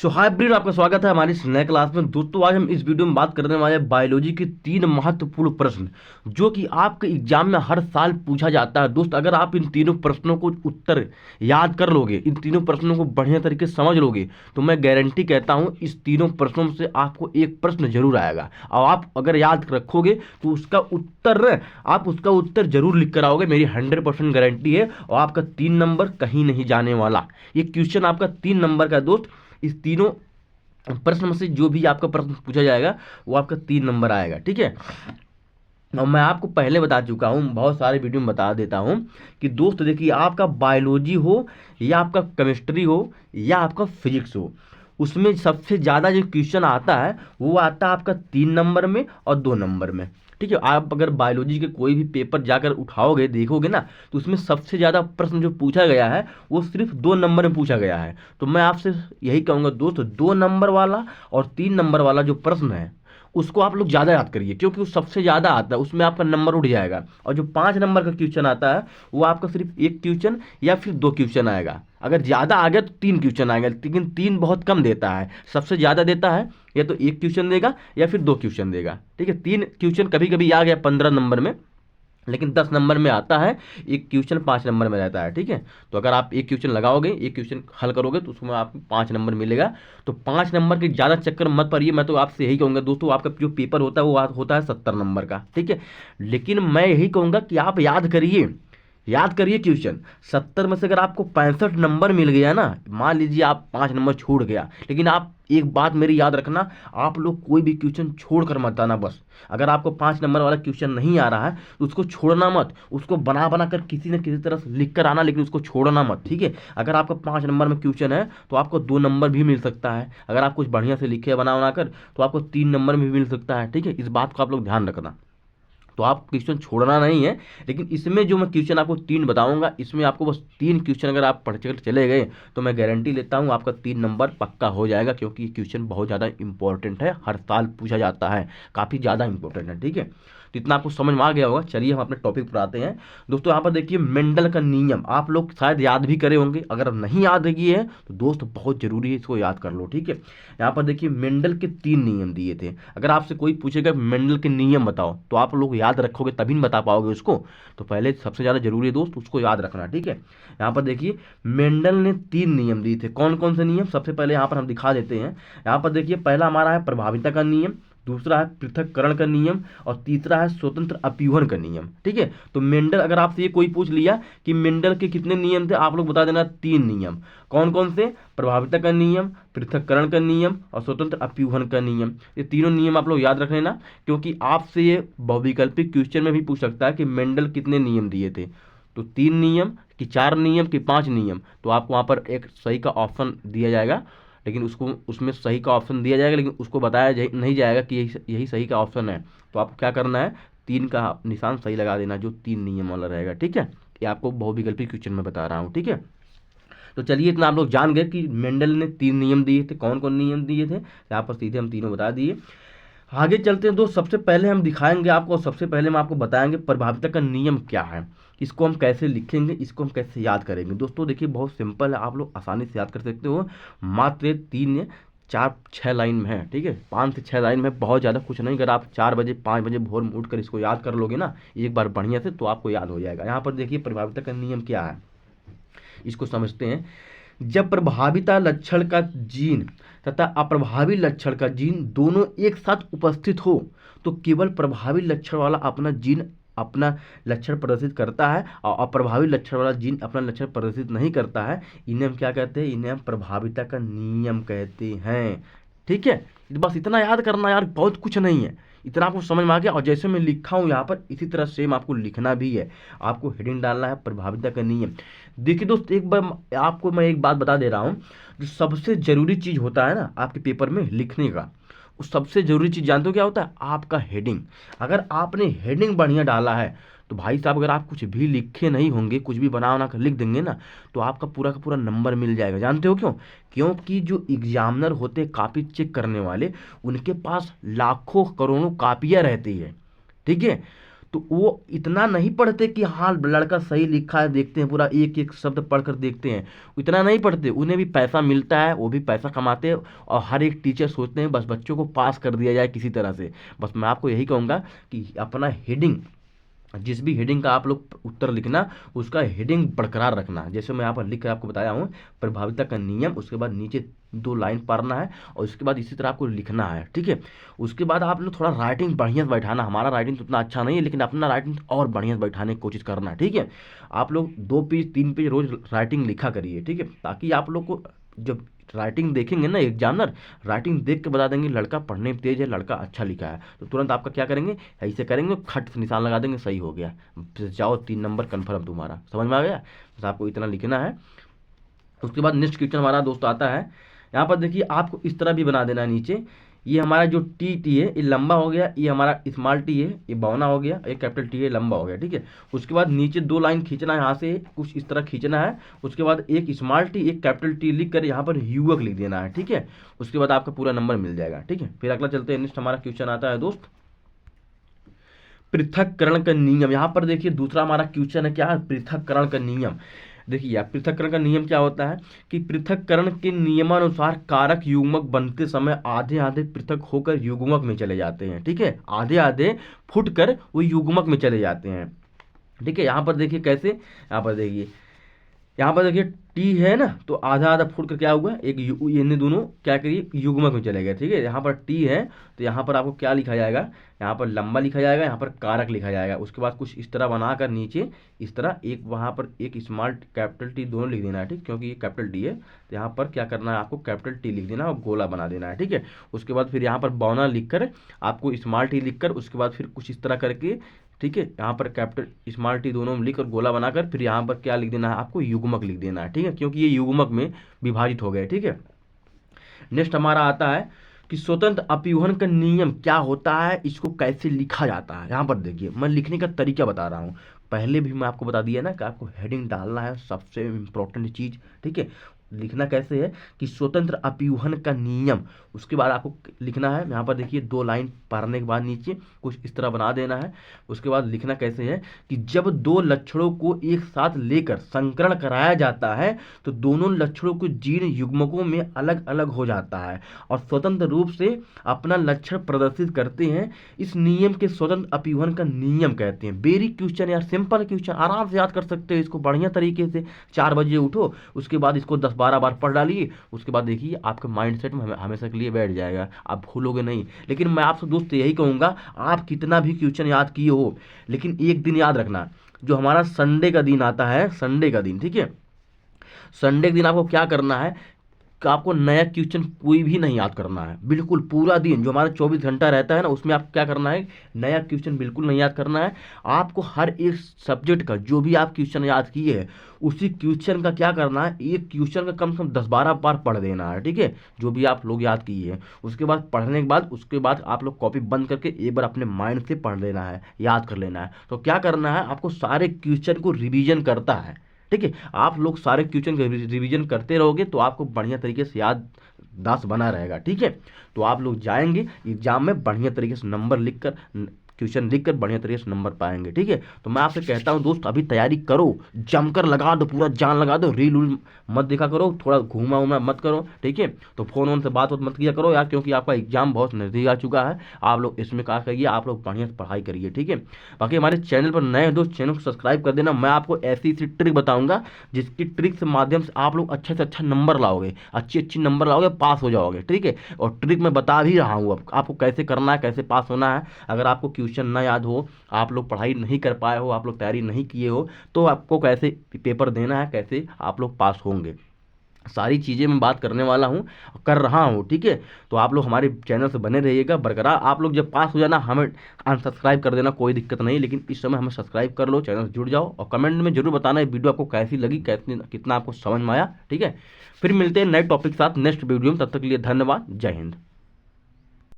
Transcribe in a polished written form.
सो हाय breed, आपका स्वागत है हमारी इस नए क्लास में। दोस्तों आज हम इस वीडियो में बात करने वाले हैं बायोलॉजी के 3 महत्वपूर्ण प्रश्न जो कि आपके एग्जाम में हर साल पूछा जाता है। दोस्त अगर आप इन तीनों प्रश्नों को उत्तर याद कर लोगे, इन तीनों प्रश्नों को बढ़िया तरीके से समझ लोगे, तो मैं गारंटी कहता हूँ इस तीनों प्रश्नों से आपको एक प्रश्न जरूर आएगा। और आप अगर याद रखोगे तो उसका उत्तर जरूर लिख कर आओगे, मेरी 100% गारंटी है। और आपका 3 नंबर कहीं नहीं जाने वाला। ये क्वेश्चन आपका 3 नंबर का दोस्त। इस तीनों प्रश्न में से जो भी आपका प्रश्न पूछा जाएगा वो आपका 3 नंबर आएगा, ठीक है। और मैं आपको पहले बता चुका हूँ, बहुत सारे वीडियो में बता देता हूँ कि दोस्त देखिए, आपका बायोलॉजी हो या आपका केमिस्ट्री हो या आपका फिजिक्स हो, उसमें सबसे ज़्यादा जो क्वेश्चन आता है वो आता है आपका 3 नंबर में और 2 नंबर में, ठीक है। आप अगर बायोलॉजी के कोई भी पेपर जाकर उठाओगे देखोगे ना, तो उसमें सबसे ज़्यादा प्रश्न जो पूछा गया है वो सिर्फ 2 नंबर में पूछा गया है। तो मैं आपसे यही कहूँगा दोस्त, 2 नंबर वाला और 3 नंबर वाला जो प्रश्न है उसको आप लोग ज़्यादा याद करिए, क्योंकि वो सबसे ज़्यादा आता है, उसमें आपका नंबर उठ जाएगा। और जो 5 नंबर का क्वेश्चन आता है वो आपका सिर्फ एक क्वेश्चन या फिर 2 क्वेश्चन आएगा। अगर ज़्यादा आ गया तो 3 क्वेश्चन आएगा, लेकिन 3 बहुत कम देता है। सबसे ज़्यादा देता है या तो एक क्वेश्चन देगा या फिर 2 क्वेश्चन देगा, ठीक है। 3 क्वेश्चन कभी कभी आ गया 15 नंबर में, लेकिन 10 नंबर में आता है। एक क्वेश्चन 5 नंबर में रहता है, ठीक है। तो अगर आप एक क्वेश्चन लगाओगे, एक क्वेश्चन हल करोगे, तो उसमें आपको 5 नंबर मिलेगा। तो 5 नंबर के ज़्यादा चक्कर मत पड़िए। मैं तो आपसे यही कहूँगा दोस्तों, आपका जो पेपर होता है वो होता है 70 नंबर का, ठीक है। लेकिन मैं यही कहूँगा कि आप याद करिए क्वेश्चन। 70 में से अगर आपको 65 नंबर मिल गया ना, मान लीजिए आप 5 नंबर छोड़ गया, लेकिन आप एक बात मेरी याद रखना, आप लोग कोई भी क्वेश्चन छोड़ कर मत आना बस। अगर आपको 5 नंबर वाला क्वेश्चन नहीं आ रहा है तो उसको छोड़ना मत, उसको बना बना कर किसी न किसी तरह से लिख कर आना, लेकिन उसको छोड़ना मत, ठीक है। अगर आपका 5 नंबर में क्वेश्चन है तो आपको 2 नंबर भी मिल सकता है। अगर आप कुछ बढ़िया से लिखे बना बना कर तो आपको 3 नंबर में भी मिल सकता है, ठीक है। इस बात को आप लोग ध्यान रखना। तो आप क्वेश्चन छोड़ना नहीं है। लेकिन इसमें जो मैं क्वेश्चन आपको 3 बताऊंगा, इसमें आपको बस 3 क्वेश्चन अगर आप पढ़ कर चले गए तो मैं गारंटी लेता हूं आपका 3 नंबर पक्का हो जाएगा, क्योंकि ये क्वेश्चन बहुत ज़्यादा इंपॉर्टेंट है, हर साल पूछा जाता है, काफ़ी ज़्यादा इंपॉर्टेंट है, ठीक है। तो इतना आपको समझ में आ गया होगा। चलिए हम अपने टॉपिक पर आते हैं। दोस्तों यहाँ पर देखिए, मेंडल का नियम आप लोग शायद याद भी करे होंगे। अगर नहीं याद किए हैं तो दोस्त बहुत जरूरी है, इसको याद कर लो, ठीक है। यहाँ पर देखिए, मेंडल के 3 नियम दिए थे। अगर आपसे कोई पूछेगा मेंडल के नियम बताओ, तो आप लोग याद रखोगे तभी नहीं बता पाओगे उसको। तो पहले सबसे ज़्यादा जरूरी है दोस्त उसको याद रखना, ठीक है। यहाँ पर देखिए, मेंडल ने 3 नियम दिए थे। कौन कौन से नियम, सबसे पहले यहाँ पर हम दिखा देते हैं। यहाँ पर देखिए, पहला हमारा है प्रभाविता का नियम, दूसरा है पृथक्करण का नियम, और तीसरा है स्वतंत्र अपयूहन का नियम, ठीक है। तो मेंडल, अगर आपसे ये कोई पूछ लिया कि मेंडल के कितने नियम थे, आप लोग बता देना 3 नियम। कौन कौन से, प्रभाविता का नियम, पृथक्करण का नियम और स्वतंत्र अपयूहन का नियम। ये तीनों नियम आप लोग याद रख लेना, क्योंकि आपसे ये बहुविकल्पिक क्वेश्चन में भी पूछ सकता है कि मेंडल कितने नियम दिए थे। तो 3 नियम कि 4 नियम कि 5 नियम, तो आपको वहाँ पर एक सही का ऑप्शन दिया जाएगा, लेकिन उसको उसमें सही का ऑप्शन दिया जाएगा, लेकिन उसको बताया नहीं जाएगा कि यही सही का ऑप्शन है। तो आपको क्या करना है, 3 का निशान सही लगा देना, जो 3 नियम वाला रहेगा, ठीक है। ये आपको बहुविकल्पी क्वेश्चन में बता रहा हूँ, ठीक है। तो चलिए, इतना आप लोग जान गए कि मेंडल ने 3 नियम दिए थे। कौन कौन नियम दिए थे, यहाँ पर सीधे हम तीनों बता दिए। आगे चलते हैं दोस्त, सबसे पहले हम दिखाएंगे आपको, और सबसे पहले हम आपको बताएंगे प्रभाविता का नियम क्या है, इसको हम कैसे लिखेंगे, इसको हम कैसे याद करेंगे। दोस्तों देखिए, बहुत सिंपल है, आप लोग आसानी से याद कर सकते हो। मात्र 3 4 6 लाइन में है, ठीक है। 5 से 6 लाइन में, बहुत ज़्यादा कुछ नहीं। अगर आप 4 बजे 5 बजे भोर में उठ कर इसको याद कर लोगे ना एक बार बढ़िया से, तो आपको याद हो जाएगा। यहाँ पर देखिए, प्रभाविता का नियम क्या है, इसको समझते हैं। जब प्रभाविता लक्षण का जीन तथा अप्रभावी लक्षण का जीन दोनों एक साथ उपस्थित हो, तो केवल प्रभावी लक्षण वाला अपना जीन अपना लक्षण प्रदर्शित करता है और अप्रभावी लक्षण वाला जीन अपना लक्षण प्रदर्शित नहीं करता है। इन्हें हम क्या कहते हैं, इन्हें हम प्रभाविता का नियम कहते हैं, ठीक है। बस इतना याद करना यार, बहुत कुछ नहीं है, इतना आपको समझ में आ गया। और जैसे मैं लिखा हूँ यहाँ पर, इसी तरह सेम आपको लिखना भी है। आपको हेडिंग डालना है प्रभाविता का नियम। देखिए दोस्त, एक बार आपको मैं एक बात बता दे रहा हूँ, जो सबसे जरूरी चीज़ होता है ना आपके पेपर में लिखने का, उस सबसे जरूरी चीज़ जानते हो क्या होता है, आपका हेडिंग। अगर आपने हेडिंग बढ़िया डाला है तो भाई साहब, अगर आप कुछ भी लिखे नहीं होंगे, कुछ भी बना बना कर लिख देंगे ना, तो आपका पूरा का पूरा नंबर मिल जाएगा। जानते हो क्यों, क्योंकि जो एग्जामिनर होते हैं कॉपी चेक करने वाले, उनके पास लाखों करोड़ों कापियाँ रहती है, ठीक है। तो वो इतना नहीं पढ़ते कि हाँ लड़का सही लिखा है, देखते हैं पूरा एक एक शब्द पढ़ कर देखते हैं, इतना नहीं पढ़ते। उन्हें भी पैसा मिलता है, वो भी पैसा कमाते हैं, और हर एक टीचर सोचते हैं बस बच्चों को पास कर दिया जाए किसी तरह से। बस मैं आपको यही कहूँगा कि अपना हेडिंग, जिस भी हेडिंग का आप लोग उत्तर लिखना, उसका हेडिंग बरकरार रखना। जैसे मैं यहाँ पर लिख कर आपको बताया हूँ, प्रभाविता का नियम, उसके बाद नीचे 2 लाइन पढ़ना है, और उसके बाद इसी तरह आपको लिखना है, ठीक है। उसके बाद आप लोग थोड़ा राइटिंग बढ़िया से बैठाना। हमारा राइटिंग तो उतना अच्छा नहीं है, लेकिन अपना राइटिंग और बढ़िया से बैठाने की कोशिश करना है, ठीक है। आप लोग 2 पेज 3 पेज रोज राइटिंग लिखा करिए, ठीक है, ताकि आप लोग को जब राइटिंग देखेंगे ना एग्जामिनर, राइटिंग देख के बता देंगे लड़का पढ़ने में तेज है, लड़का अच्छा लिखा है, तो तुरंत आपका क्या करेंगे, ऐसे करेंगे, खट से निशान लगा देंगे, सही हो गया, फिर जाओ 3 नंबर कन्फर्म तुम्हारा। समझ में आ गया? बस आपको इतना लिखना है। उसके बाद नेक्स्ट क्वेश्चन हमारा दोस्त आता है, यहाँ पर देखिए आपको इस तरह भी बना देना है नीचे। ये हमारा जो टी है ये लंबा हो गया, ये हमारा स्मॉल टी है ये बौना हो गया, ये कैपिटल टी है लंबा हो गया, ठीक है। उसके बाद नीचे 2 लाइन खींचना है, यहाँ से कुछ इस तरह खींचना है। उसके बाद एक स्मॉल टी एक कैपिटल टी लिख कर यहाँ पर युवक लिख देना है, ठीक है। उसके बाद आपका पूरा नंबर मिल जाएगा, ठीक है। फिर अगला चलते हैं, नेक्स्ट हमारा क्वेश्चन आता है दोस्त, पृथक्करण का नियम। यहाँ पर देखिए दूसरा हमारा क्वेश्चन है, क्या है, पृथक्करण का नियम। देखिए आप पृथक्करण का नियम क्या होता है कि पृथक्करण के नियमानुसार कारक युग्मक बनते समय आधे आधे पृथक होकर युग्मक में चले जाते हैं, ठीक है। आधे आधे फुट कर वो युग्मक में चले जाते हैं, ठीक है। यहाँ पर देखिए कैसे, यहाँ पर देखिए टी है ना, तो आधा आधा फुट कर क्या हुआ, एक ये दोनों क्या करिए युग्मक में चले गए, ठीक है। यहाँ पर टी है तो यहाँ पर आपको क्या लिखा जाएगा, यहाँ पर लंबा लिखा जाएगा, यहाँ पर कारक लिखा जाएगा। उसके बाद कुछ इस तरह बनाकर नीचे इस तरह एक वहाँ पर एक स्मॉल कैपिटल टी दोनों लिख देना है, ठीक, क्योंकि ये कैपिटल टी है, तो यहाँ पर क्या करना है आपको कैपिटल टी लिख देना और गोला बना देना है, ठीक है। उसके बाद फिर यहाँ पर बौना लिख कर आपको स्मॉल टी लिख कर, उसके बाद फिर कुछ इस तरह करके, ठीक है, यहाँ पर कैपिटल स्मॉल टी दोनों में लिख और गोला बनाकर फिर यहाँ पर क्या लिख देना है आपको, युग्मक लिख देना है, ठीक है, क्योंकि ये युग्मक में विभाजित हो गए, ठीक है। नेक्स्ट हमारा आता है कि स्वतंत्र अपव्यूहन का नियम क्या होता है, इसको कैसे लिखा जाता है। यहाँ पर देखिए मैं लिखने का तरीका बता रहा हूँ, पहले भी मैं आपको बता दिया ना कि आपको हेडिंग डालना है, सबसे इम्पोर्टेंट चीज़, ठीक है। लिखना कैसे है कि स्वतंत्र अपव्यूहन का नियम, उसके बाद आपको लिखना है, यहाँ पर देखिए 2 लाइन पढ़ने के बाद नीचे कुछ इस तरह बना देना है। उसके बाद लिखना कैसे है कि जब 2 लक्षणों को एक साथ लेकर संकरण कराया जाता है तो दोनों लक्षणों को जीन युग्मकों में अलग अलग हो जाता है और स्वतंत्र रूप से अपना लक्षण प्रदर्शित करते हैं। इस नियम के स्वतंत्र अपव्यूहन का नियम कहते हैं। वेरी क्वेश्चन यार, सिंपल क्वेश्चन, आराम से याद कर सकते हो इसको बढ़िया तरीके से। 4 बजे उठो, उसके बाद इसको 10-12 बार पढ़ डालिए, उसके बाद देखिए आपके माइंड सेट में हमेशा के लिए बैठ जाएगा, आप भूलोगे नहीं। लेकिन मैं आपसे दोस्त यही कहूँगा, आप कितना भी क्वेश्चन याद किए हो, लेकिन एक दिन याद रखना, जो हमारा संडे का दिन आता है, संडे का दिन, ठीक है, संडे के दिन आपको क्या करना है कि आपको नया क्वेश्चन कोई भी नहीं याद करना है, बिल्कुल पूरा दिन जो हमारा 24 घंटा रहता है ना, उसमें आप क्या करना है, नया क्वेश्चन बिल्कुल नहीं याद करना है। आपको हर एक सब्जेक्ट का जो भी आप क्वेश्चन याद किए हैं, उसी क्वेश्चन का क्या करना है, एक क्वेश्चन का कम से कम 10-12 बार पढ़ देना है, ठीक है, जो भी आप लोग याद किए हैं। उसके बाद पढ़ने के बाद उसके बाद आप लोग कॉपी बंद करके एक बार अपने माइंड से पढ़ लेना है, याद कर लेना है। तो क्या करना है आपको, सारे क्वेश्चन को रिवीजन करता है, ठीक है। आप लोग सारे क्वेश्चन का रिवीजन करते रहोगे तो आपको बढ़िया तरीके से याद दास बना रहेगा, ठीक है। तो आप लोग जाएंगे एग्जाम में बढ़िया तरीके से नंबर लिखकर, क्वेश्चन लिखकर बढ़िया तरीके से नंबर पाएंगे, ठीक है। तो मैं आपसे कहता हूं दोस्त, अभी तैयारी करो, जमकर लगा दो, पूरा जान लगा दो, रील उल मत देखा करो, थोड़ा घूमा उमा मत करो, ठीक है। तो फोन वोन से बात मत किया करो यार, क्योंकि आपका एग्जाम बहुत नजदीक आ चुका है। आप लोग इसमें क्या करिए, आप लोग बढ़िया से पढ़ाई करिए, ठीक है। बाकी हमारे चैनल पर नए दोस्त, चैनल को सब्सक्राइब कर देना। मैं आपको ऐसी ऐसी ट्रिक बताऊंगा जिसकी ट्रिक के माध्यम से आप लोग अच्छे से अच्छा नंबर लाओगे, अच्छी अच्छी नंबर लाओगे, पास हो जाओगे, ठीक है। और ट्रिक मैं बता भी रहा हूँ अब आपको कैसे करना है, कैसे पास होना है। अगर आपको क्वेश्चन ना याद हो, आप लोग पढ़ाई नहीं कर पाए हो, आप लोग तैयारी नहीं किए हो, तो आपको कैसे पेपर देना है, कैसे आप लोग पास होंगे, सारी चीज़ें मैं बात करने वाला हूँ, कर रहा हूँ, ठीक है। तो आप लोग हमारे चैनल से बने रहिएगा बरकरार। आप लोग जब पास हो जाना हमें अनसब्सक्राइब कर देना, कोई दिक्कत नहीं, लेकिन इस समय हमें सब्सक्राइब कर लो, चैनल से जुड़ जाओ और कमेंट में जरूर बताना ये वीडियो आपको कैसी लगी, कैसे कितना आपको समझ में आया, ठीक है। फिर मिलते हैं नए टॉपिक के साथ नेक्स्ट वीडियो में, तब तक के लिए धन्यवाद, जय हिंद।